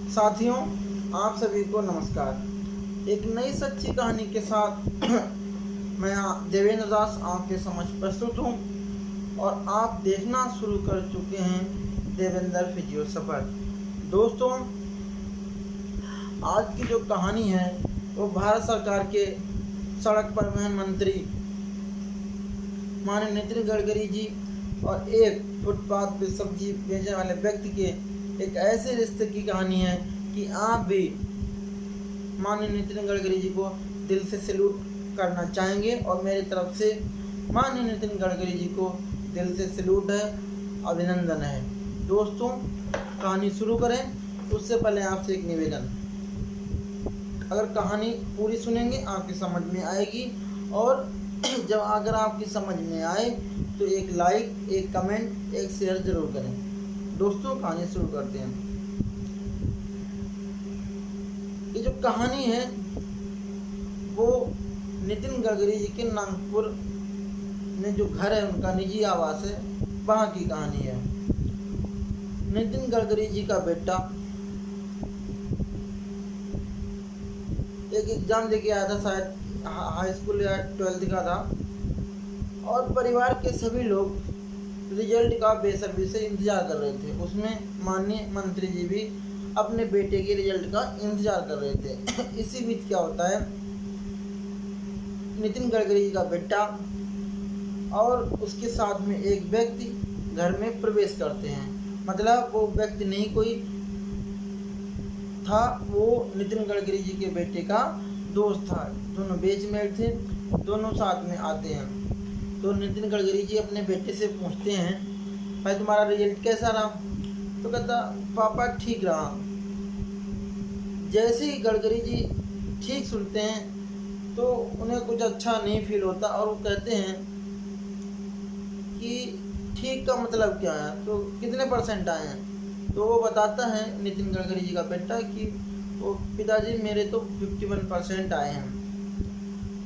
साथियों, आप सभी को नमस्कार। एक नई सच्ची कहानी के साथ मैं देवेंद्र दास आपके समक्ष प्रस्तुत हूँ और आप देखना शुरू कर चुके हैं देवेंद्र फिजियो सफ़र। दोस्तों, आज की जो कहानी है वो भारत सरकार के सड़क परिवहन मंत्री माननीय नितिन गडकरी जी और एक फुटपाथ पे सब्जी बेचने वाले व्यक्ति के एक ऐसे रिश्ते की कहानी है कि आप भी माननीय नितिन गडकरी जी को दिल से सैल्यूट करना चाहेंगे और मेरी तरफ से माननीय नितिन गडकरी जी को दिल से सैल्यूट है, अभिनंदन है। दोस्तों, कहानी शुरू करें उससे पहले आपसे एक निवेदन, अगर कहानी पूरी सुनेंगे आपकी समझ में आएगी और जब अगर आपकी समझ में आए तो एक लाइक, एक कमेंट, एक शेयर जरूर करें। दोस्तों, कहानी शुरू करते हैं। ये जो कहानी है वो नितिन गडकरी जी के नागपुर में जो घर है, उनका निजी आवास है, वहाँ की कहानी है। नितिन गडकरी जी का बेटा एक एग्ज़ाम देके आया था, शायद हाई स्कूल या 12th का था, और परिवार के सभी लोग रिजल्ट का बेसब्री से इंतज़ार कर रहे थे। उसमें माननीय मंत्री जी भी अपने बेटे के रिजल्ट का इंतज़ार कर रहे थे। इसी बीच क्या होता है, नितिन गडकरी जी का बेटा और उसके साथ में एक व्यक्ति घर में प्रवेश करते हैं। मतलब वो व्यक्ति नहीं कोई था, वो नितिन गडकरी जी के बेटे का दोस्त था। दोनों बेचमेट थे, दोनों साथ में आते हैं। तो नितिन गडकरी जी अपने बेटे से पूछते हैं, भाई तुम्हारा रिजल्ट कैसा रहा? तो कहता, पापा ठीक रहा। जैसे ही गडकरी जी ठीक सुनते हैं तो उन्हें कुछ अच्छा नहीं फील होता और वो कहते हैं कि ठीक का मतलब क्या है, तो कितने % आए हैं? तो वो बताता है नितिन गडकरी जी का बेटा कि वो पिताजी मेरे तो 51% आए हैं।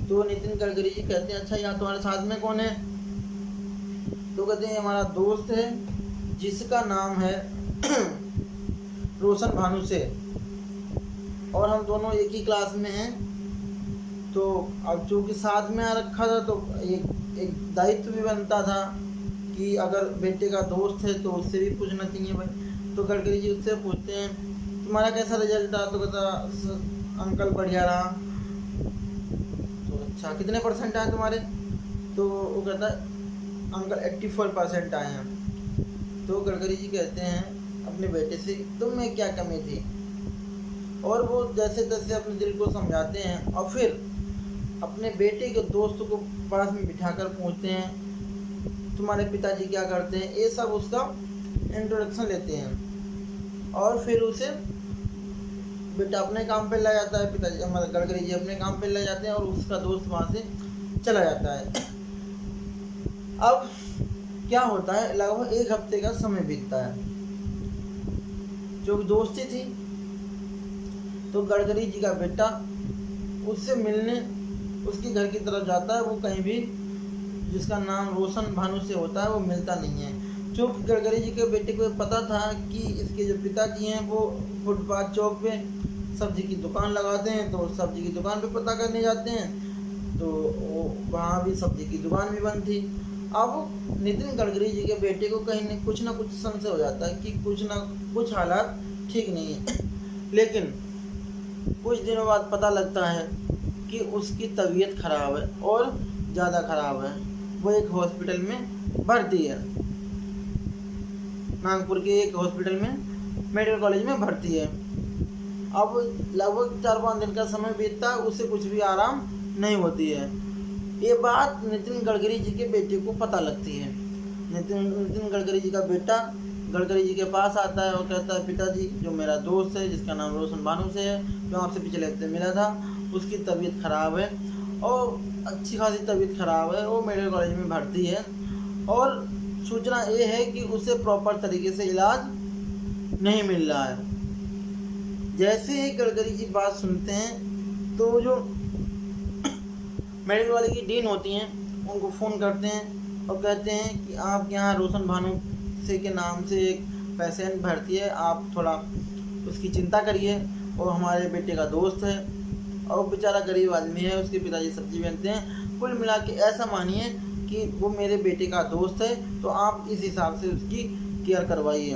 तो नितिन गडकरी जी कहते हैं, अच्छा यहाँ तुम्हारे साथ में कौन है? तो कहते हैं हमारा दोस्त है जिसका नाम है रोशन भानु से, और हम दोनों एक ही क्लास में हैं। तो अब चूँकि साथ में आ रखा था तो एक दायित्व भी बनता था कि अगर बेटे का दोस्त है तो उससे भी पूछना चाहिए भाई। तो गडकरी जी उससे पूछते हैं, तुम्हारा कैसा रिजल्ट रहा? तो कहता, अंकल बढ़िया रहा। तो अच्छा, कितने % आए तुम्हारे? तो वो कहता, अंकल 84% आए हैं। तो गडकरी जी कहते हैं अपने बेटे से, तुम में क्या कमी थी? और वो जैसे तैसे अपने दिल को समझाते हैं और फिर अपने बेटे के दोस्त को पास में बिठाकर पूछते हैं, तुम्हारे पिताजी क्या करते हैं? ये सब उसका इंट्रोडक्शन लेते हैं और फिर उसे बेटा अपने काम पे लग जाता है, पिताजी मतलब गडकरी जी अपने काम पे लग जाते हैं और उसका दोस्त वहाँ से चला जाता है। अब क्या होता है, लगभग 1 हफ्ते का समय बीतता है। जो दोस्ती थी तो गडकरी जी का बेटा उससे मिलने उसके घर की तरफ जाता है। वो कहीं भी जिसका नाम रोशन भानु से होता है वो मिलता नहीं है। चूँकि गडकरी जी के बेटे को पता था कि इसके जो पिताजी हैं वो फुटपाथ चौक पे सब्जी की दुकान लगाते हैं, तो सब्जी की दुकान पे पता करने जाते हैं, तो वहाँ भी सब्जी की दुकान भी बंद थी। अब नितिन गडकरी जी के बेटे को कहीं न कुछ संशय हो जाता है कि कुछ हालात ठीक नहीं है। लेकिन कुछ दिनों बाद पता लगता है कि उसकी तबीयत खराब है और ज़्यादा खराब है। वो एक हॉस्पिटल में भर्ती है, नागपुर के एक हॉस्पिटल में, मेडिकल कॉलेज में भर्ती है। अब लगभग 4-5 दिन का समय बीतता है, उसे कुछ भी आराम नहीं होती है। ये बात नितिन गडकरी जी के बेटे को पता लगती है। नितिन गडकरी जी का बेटा गडकरी जी के पास आता है और कहता है, पिताजी जो मेरा दोस्त है जिसका नाम रोशन भानु से है, जो आपसे पिछले हफ्ते मिला था, उसकी तबीयत ख़राब है और अच्छी खासी तबीयत ख़राब है। वो मेडिकल कॉलेज में भर्ती है और सूचना ये है कि उसे प्रॉपर तरीके से इलाज नहीं मिल रहा है। जैसे ही गडकरी जी बात सुनते हैं तो जो मेडिकल वाले की डीन होती हैं उनको फ़ोन करते हैं और कहते हैं कि आपके यहाँ रोशन भानु से के नाम से एक पेशेंट भर्ती है, आप थोड़ा उसकी चिंता करिए। वो हमारे बेटे का दोस्त है और वो बेचारा गरीब आदमी है, उसके पिताजी सब्जी बेचते हैं। कुल मिला के ऐसा मानिए कि वो मेरे बेटे का दोस्त है, तो आप इस हिसाब से उसकी केयर करवाइए।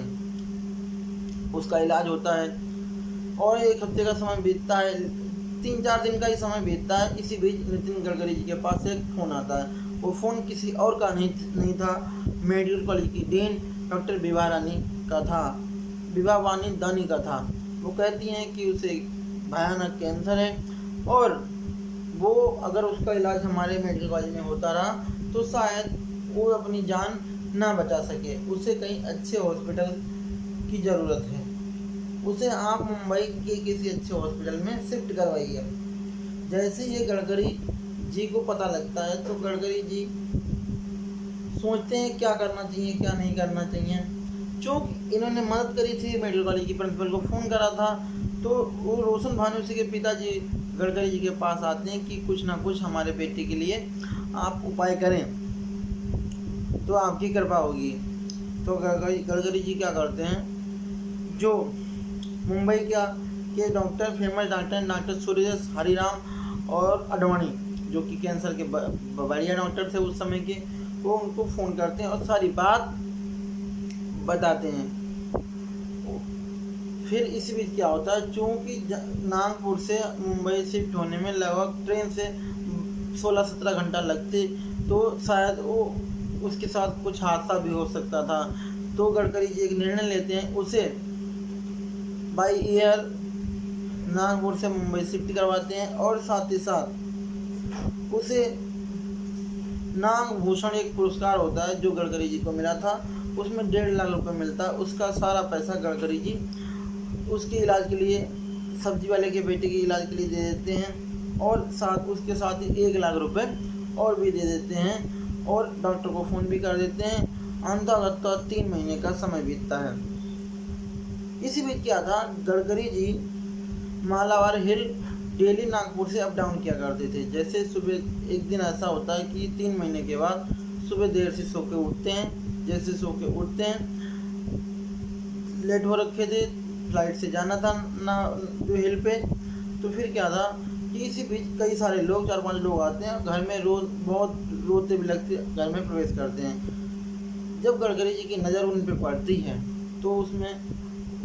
उसका इलाज होता है और 1 हफ्ते का समय बीतता है, 3-4 दिन का ही समय बीतता है। इसी बीच नितिन गडकरी जी के पास एक फ़ोन आता है। वो फ़ोन किसी और का नहीं था, मेडिकल कॉलेज की डीन डॉक्टर विभा वानी दानी का था। वो कहती हैं कि उसे भयानक कैंसर है और वो अगर उसका इलाज हमारे मेडिकल कॉलेज में होता रहा तो शायद वो अपनी जान ना बचा सके। उसे कहीं अच्छे हॉस्पिटल की ज़रूरत है। उसे आप मुंबई के किसी अच्छे हॉस्पिटल में शिफ्ट करवाइए। जैसे ये गडकरी जी को पता लगता है तो गडकरी जी सोचते हैं क्या करना चाहिए क्या नहीं करना चाहिए। चूँकि इन्होंने मदद करी थी, मेडिकल कॉलेज की प्रिंसिपल को फ़ोन करा था, तो वो रोशन भानुसी के पिताजी गडकरी जी के पास आते हैं कि कुछ ना कुछ हमारे बेटे के लिए आप उपाय करें तो आपकी कृपा होगी। तो गडकरी जी क्या करते हैं, जो मुंबई के डॉक्टर फेमस डॉक्टर सूर्यदेश हरिराम और अडवाणी, जो कि कैंसर के बढ़िया डॉक्टर थे उस समय के, वो उनको फ़ोन करते हैं और सारी बात बताते हैं। फिर इसी बीच क्या होता है, चूँकि नागपुर से मुंबई शिफ्ट होने में लगभग ट्रेन से 16-17 घंटा लगते, तो शायद वो उसके साथ कुछ हादसा भी हो सकता था। तो गडकरी जी एक निर्णय लेते हैं, उसे बाई एयर नागपुर से मुंबई शिफ्ट करवाते हैं और साथ ही साथ उसे नागभूषण एक पुरस्कार होता है जो गडकरी जी को मिला था, उसमें 1.5 लाख रुपए मिलता है। उसका सारा पैसा गडकरी जी उसके इलाज के लिए, सब्जी वाले के बेटे के इलाज के लिए दे देते हैं और उसके साथ ही 1 लाख रुपए और भी दे देते हैं और डॉक्टर को फ़ोन भी कर देते हैं। अंततः 3 महीने का समय बीतता है। इसी बीच क्या था, गडकरी जी मालाबार हिल डेली नागपुर से अप डाउन किया करते थे। जैसे सुबह एक दिन ऐसा होता है कि 3 महीने के बाद सुबह देर से सो के उठते हैं। जैसे सो के उठते हैं, लेट हो रखे थे, फ्लाइट से जाना था ना जो हिल पे, तो फिर क्या था कि इसी बीच कई सारे लोग, 4-5 लोग आते हैं घर में, रोज़ बहुत रोते भी लगते घर में प्रवेश करते हैं। जब गडकरी जी की नज़र उन पर पड़ती है तो उसमें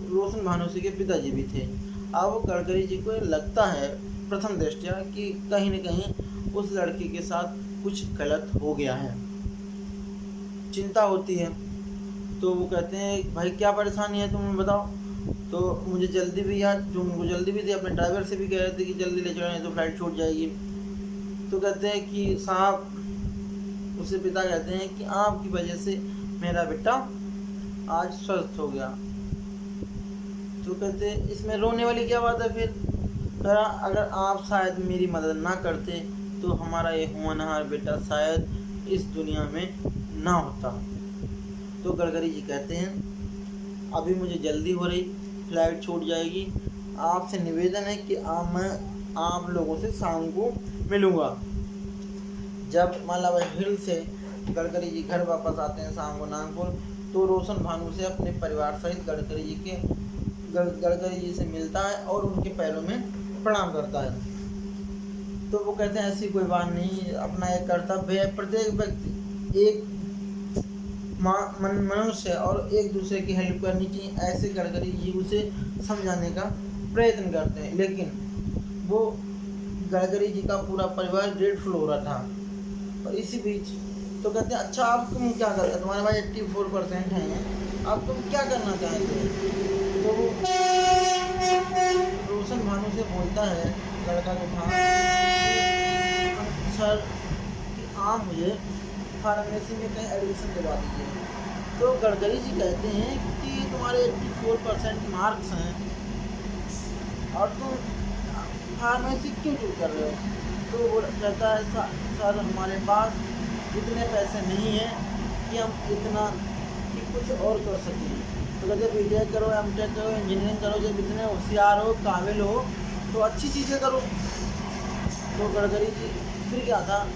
रोशन भानुसी के पिताजी भी थे। अब गडकरी जी को लगता है प्रथम दृष्टया कि कहीं न कहीं उस लड़के के साथ कुछ गलत हो गया है। चिंता होती है तो वो कहते हैं भाई क्या परेशानी है तुम्हें बताओ। तो मुझे जल्दी भी यार, जो उनको जल्दी भी थी, अपने ड्राइवर से भी कह रहे थे कि जल्दी ले चलें तो फ्लाइट छूट जाएगी। तो कहते हैं कि साहब, उससे पिता कहते हैं कि आपकी वजह से मेरा बेटा आज स्वस्थ हो गया। तो कहते हैं इसमें रोने वाली क्या बात है। फिर अगर आप शायद मेरी मदद ना करते तो हमारा ये होनहार बेटा शायद इस दुनिया में ना होता। तो गडकरी जी कहते हैं अभी मुझे जल्दी हो रही, फ्लाइट छूट जाएगी, आपसे निवेदन है कि मैं आप लोगों से शाम को मिलूँगा। जब मालाबार हिल से गडकरी जी घर वापस आते हैं शाम को नागपुर, तो रोशन भानु से अपने परिवार सहित गडकरी जी से मिलता है और उनके पैरों में प्रणाम करता है। तो वो कहते हैं ऐसी कोई बात नहीं, अपना एक कर्तव्य है, प्रत्येक व्यक्ति एक मनुष्य और एक दूसरे की हेल्प करनी चाहिए। ऐसे गडकरी जी उसे समझाने का प्रयत्न करते हैं, लेकिन वो गडकरी जी का पूरा परिवार ग्रेटफुल हो रहा था। और इसी बीच तो कहते हैं अच्छा अब तुम क्या कर रहे हो, तुम्हारे पास 84% हैं, अब तुम क्या करना चाहते हो। तो वो रोशन भानु से बोलता है लड़का जो था सर कि आप मुझे फार्मेसी में कहीं एडमिशन दिलवा दीजिए। तो गडकरी जी कहते हैं कि तुम्हारे 84% मार्क्स हैं और तुम फार्मेसी क्यों चूज कर रहे हो। तो वो कहता है सर हमारे पास इतने पैसे नहीं हैं कि हम इतना कि कुछ और कर सकें। तो कहते बीटेक करो, एमटेक करो, इंजीनियरिंग करो, जब इतने होशियार हो, काबिल हो तो अच्छी चीज़ें करो। तो गडकरी जी फिर क्या था,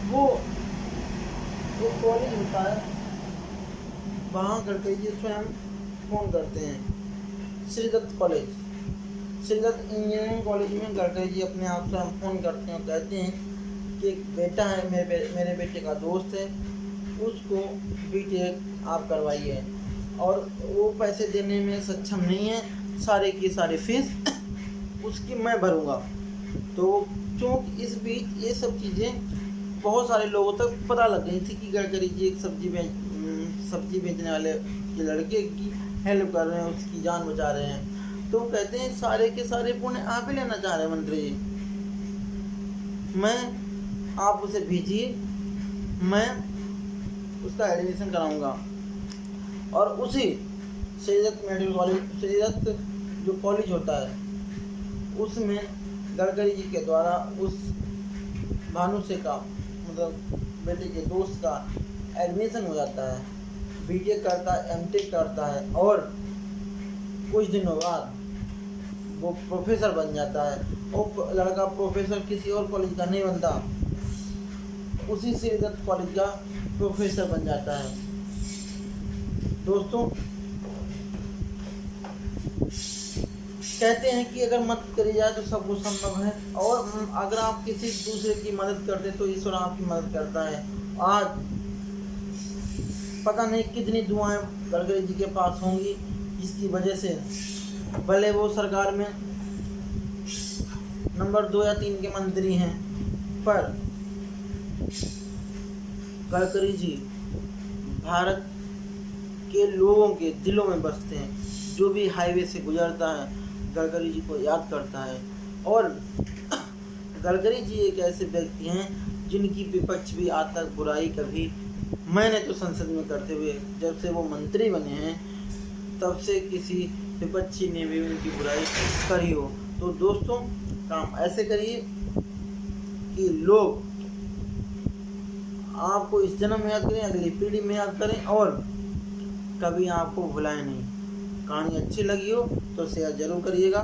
वो कॉलेज होता है, वहाँ गडकरी जी स्वयं फ़ोन करते हैं Shridatta college, Shridatta engineering college में गडकरी जी अपने आप से हम फ़ोन करते हैं और कहते हैं कि एक बेटा है मेरे बेटे का दोस्त है, उसको बीटेक आप करवाइए, और वो पैसे देने में सक्षम नहीं है, सारे की सारी फीस उसकी मैं भरूँगा। तो क्योंकि इस बीच ये सब चीज़ें बहुत सारे लोगों तक पता लग गई थी कि गडकरी जी एक सब्जी बेचने वाले के लड़के की हेल्प कर रहे हैं, उसकी जान बचा रहे हैं। तो कहते हैं सारे के सारे पुण्य आप ही लेना चाह रहे हैं मंत्री जी, मैं आप उसे भेजिए, मैं उसका एडमिशन कराऊंगा। और उसी श्रीदत्त मेडिकल कॉलेज, श्रीदत्त जो कॉलेज होता है उसमें गडकरी जी के द्वारा उस भानुसे का मतलब बेटे के दोस्त का एडमिशन हो जाता है, बीटेक करता है, एमटेक करता है, और कुछ दिनों बाद वो प्रोफेसर बन जाता है। और लड़का प्रोफेसर किसी और कॉलेज का नहीं बनता, उसी श्रीदत्त कॉलेज का प्रोफेसर बन जाता है। दोस्तों कहते हैं कि अगर मदद करी जाए तो सब कुछ संभव है, और अगर आप किसी दूसरे की मदद करते तो ईश्वर आपकी मदद करता है। आज पता नहीं कितनी दुआएं गडकरी जी के पास होंगी, जिसकी वजह से भले वो सरकार में नंबर 2 या 3 के मंत्री हैं, पर गडकरी जी भारत के लोगों के दिलों में बसते हैं। जो भी हाईवे से गुजरता है गडकरी जी को याद करता है। और गडकरी जी एक ऐसे व्यक्ति हैं जिनकी विपक्ष भी आज तक बुराई कभी, मैंने तो संसद में करते हुए जब से वो मंत्री बने हैं तब से किसी विपक्षी ने भी उनकी बुराई करी हो। तो दोस्तों काम ऐसे करिए कि लोग आपको इस जन्म में याद करें, अगली पीढ़ी में याद करें, और कभी आपको भुलाएं नहीं। कहानी अच्छी लगी हो तो शेयर जरूर करिएगा।